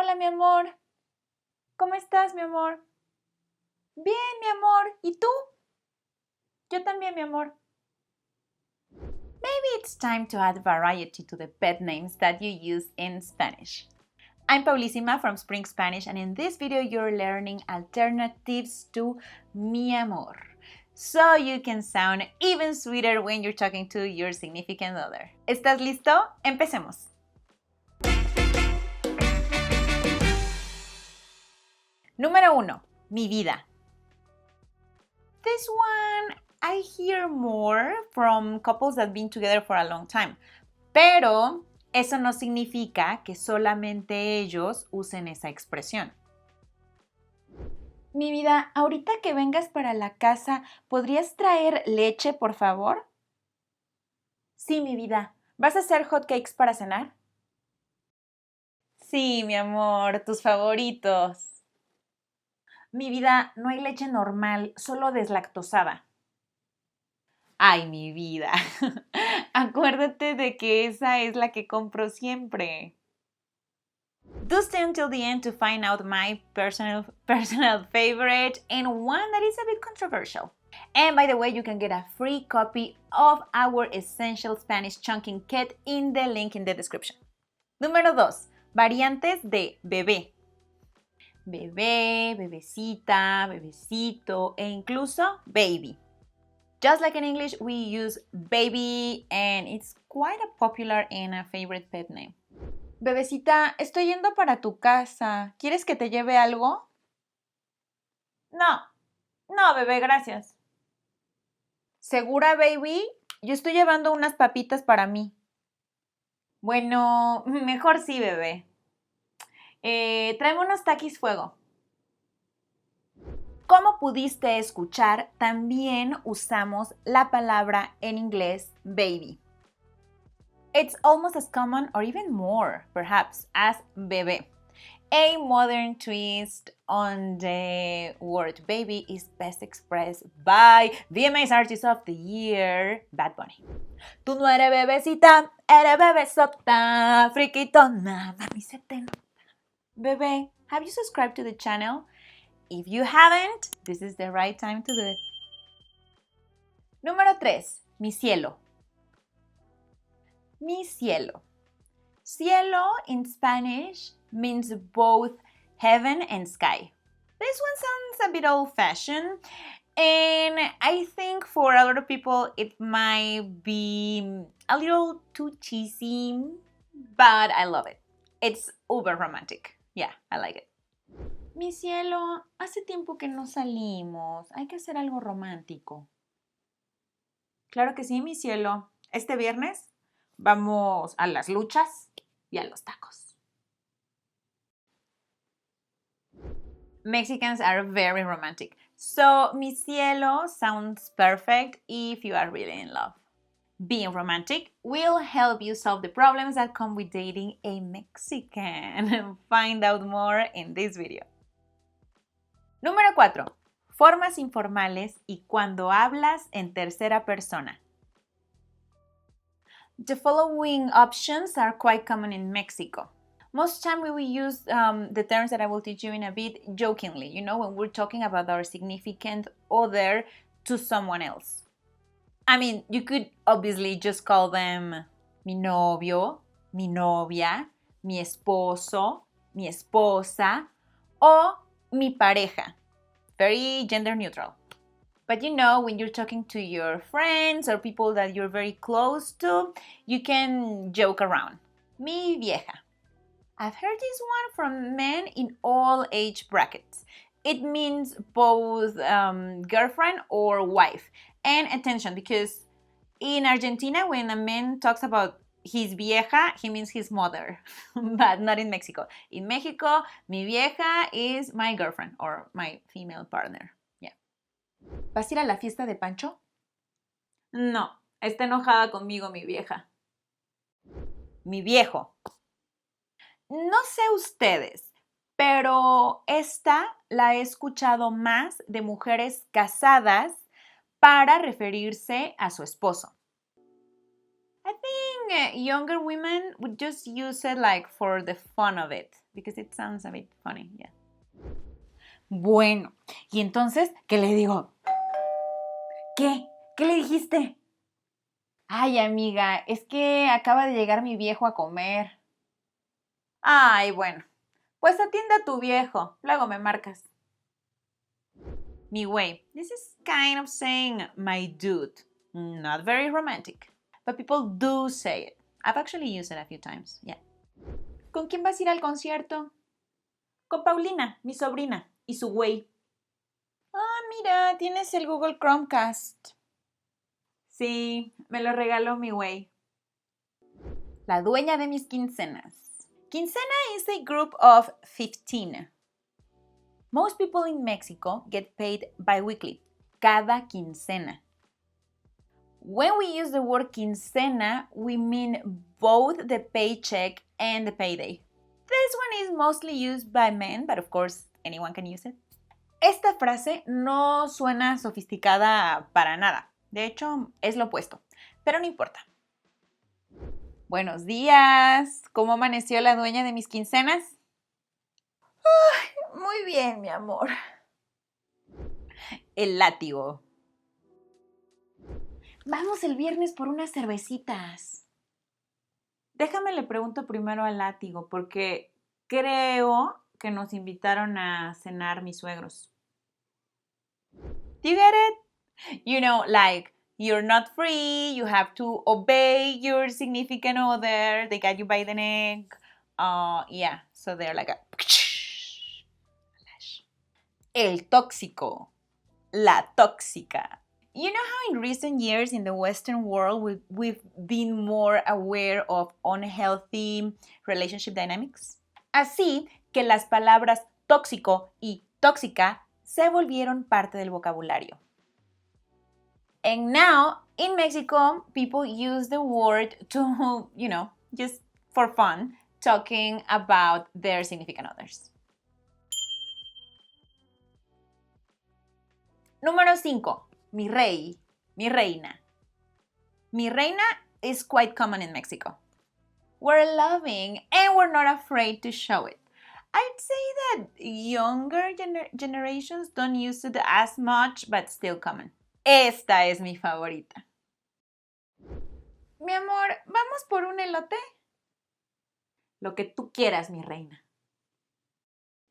Hola, mi amor. ¿Cómo estás, mi amor? Bien, mi amor. ¿Y tú? Yo también, mi amor. Maybe it's time to add variety to the pet names that you use in Spanish. I'm Paulísima from Spring Spanish, and in this video you're learning alternatives to mi amor, so you can sound even sweeter when you're talking to your significant other. ¿Estás listo? Empecemos. Número 1. Mi vida. This one I hear more from couples that have been together for a long time, pero eso no significa que solamente ellos usen esa expresión. Mi vida, ahorita que vengas para la casa, ¿podrías traer leche, por favor? Sí, mi vida. ¿Vas a hacer hot cakes para cenar? Sí, mi amor, tus favoritos. Mi vida, no hay leche normal, solo deslactosada. Ay, mi vida. Acuérdate de que esa es la que compro siempre. Do stay until the end to find out my personal favorite and one that is a bit controversial. And by the way, you can get a free copy of our Essential Spanish Chunking Kit in the link in the description. Número 2. Variantes de bebé. Bebé, bebecita, bebecito e incluso baby. Just like in English, we use baby and it's quite a popular and a favorite pet name. Bebecita, estoy yendo para tu casa. ¿Quieres que te lleve algo? No, bebé, gracias. ¿Segura, baby? Yo estoy llevando unas papitas para mí. Bueno, mejor sí, bebé. Tráeme unos taquis fuego. Como pudiste escuchar, también usamos la palabra en inglés baby. It's almost as common or even more, perhaps, as bebé. A modern twist on the word baby is best expressed by VMA's Artist of the Year, Bad Bunny. Tú no eres bebecita, eres bebesota, friquitona, mami se te nota. Bebé, have you subscribed to the channel? If you haven't, this is the right time to do it. Número 3. Mi cielo. Mi cielo. Cielo in Spanish means both heaven and sky. This one sounds a bit old-fashioned, and I think for a lot of people it might be a little too cheesy, but I love it. It's uber romantic. Yeah, I like it. Mi cielo, hace tiempo que no salimos. Hay que hacer algo romántico. Claro que sí, mi cielo. Este viernes vamos a las luchas y a los tacos. Mexicans are very romantic. So, mi cielo sounds perfect if you are really in love. Being romantic will help you solve the problems that come with dating a Mexican. Find out more in this video. Número 4. Formas informales y cuando hablas en tercera persona. The following options are quite common in Mexico. Most time we will use the terms that I will teach you in a bit jokingly, you know, when we're talking about our significant other to someone else. I mean, you could obviously just call them mi novio, mi novia, mi esposo, mi esposa, o mi pareja. Very gender neutral. But you know, when you're talking to your friends or people that you're very close to, you can joke around. Mi vieja. I've heard this one from men in all age brackets. It means both girlfriend or wife. And attention, because in Argentina, when a man talks about his vieja, he means his mother, but not in Mexico. In Mexico, mi vieja is my girlfriend or my female partner. Yeah. ¿Vas a ir a la fiesta de Pancho? No, está enojada conmigo mi vieja. Mi viejo. No sé ustedes, pero esta la he escuchado más de mujeres casadas para referirse a su esposo. I think younger women would just use it like for the fun of it. because it sounds a bit funny, yeah. Bueno, y entonces, ¿qué le digo? ¿Qué? ¿Qué le dijiste? Ay, amiga, es que acaba de llegar mi viejo a comer. Ay, bueno, pues atiende a tu viejo, luego me marcas. Mi güey, this is kind of saying my dude. Not very romantic, but people do say it. I've actually used it a few times, yeah. ¿Con quién vas a ir al concierto? Con Paulina, mi sobrina, y su güey. Ah, mira, tienes el Google Chromecast. Sí, me lo regaló mi güey. La dueña de mis quincenas. Quincena is a group of 15. Most people in Mexico get paid bi-weekly, cada quincena. When we use the word quincena, we mean both the paycheck and the payday. This one is mostly used by men, but of course anyone can use it. Esta frase no suena sofisticada para nada. De hecho, es lo opuesto, pero no importa. Buenos días. ¿Cómo amaneció la dueña de mis quincenas? Ay, muy bien, mi amor. El látigo. Vamos el viernes por unas cervecitas. Déjame le pregunto primero al látigo porque creo que nos invitaron a cenar mis suegros. Do you get it? You know, like, you're not free, you have to obey your significant other, they got you by the neck. Yeah, so they're like a... El tóxico. La tóxica. You know how in recent years in the Western world we've been more aware of unhealthy relationship dynamics? Así que las palabras tóxico y tóxica se volvieron parte del vocabulario. And now, in Mexico, people use the word to, just for fun, talking about their significant others. Número 5. Mi rey, mi reina. Mi reina is quite common in Mexico. We're loving and we're not afraid to show it. I'd say that younger generations don't use it as much, but still common. Esta es mi favorita. Mi amor, ¿vamos por un elote? Lo que tú quieras, mi reina.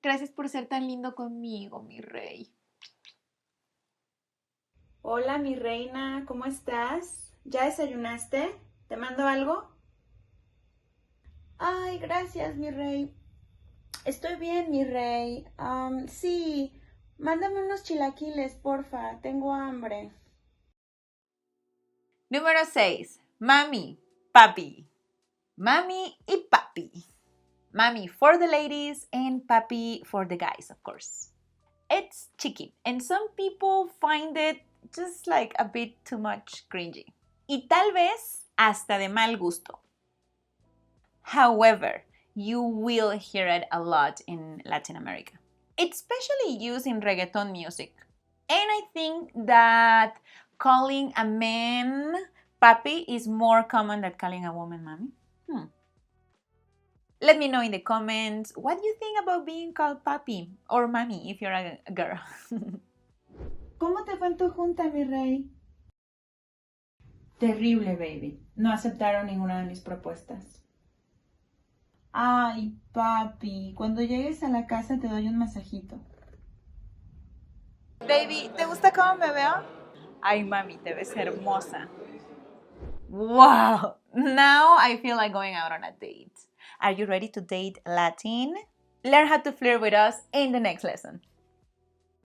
Gracias por ser tan lindo conmigo, mi rey. Hola, mi reina, ¿cómo estás? ¿Ya desayunaste? ¿Te mando algo? Ay, gracias, mi rey. Estoy bien, mi rey. Sí, mándame unos chilaquiles, porfa. Tengo hambre. Número 6. Mami, papi. Mami y papi. Mami for the ladies and papi for the guys, of course. It's cheeky, and some people find it just like a bit too much cringy. Y tal vez hasta de mal gusto. However, you will hear it a lot in Latin America. It's especially used in reggaeton music. And I think that calling a man papi is more common than calling a woman mommy. Let me know in the comments what you think about being called papi or mommy if you're a girl. ¿Cómo te fue en tu junta, mi rey? Terrible, baby. No aceptaron ninguna de mis propuestas. Ay, papi, cuando llegues a la casa te doy un masajito. Baby, ¿te gusta cómo me veo? Ay, mami, te ves hermosa. Wow, now I feel like going out on a date. Are you ready to date Latin? Learn how to flirt with us in the next lesson.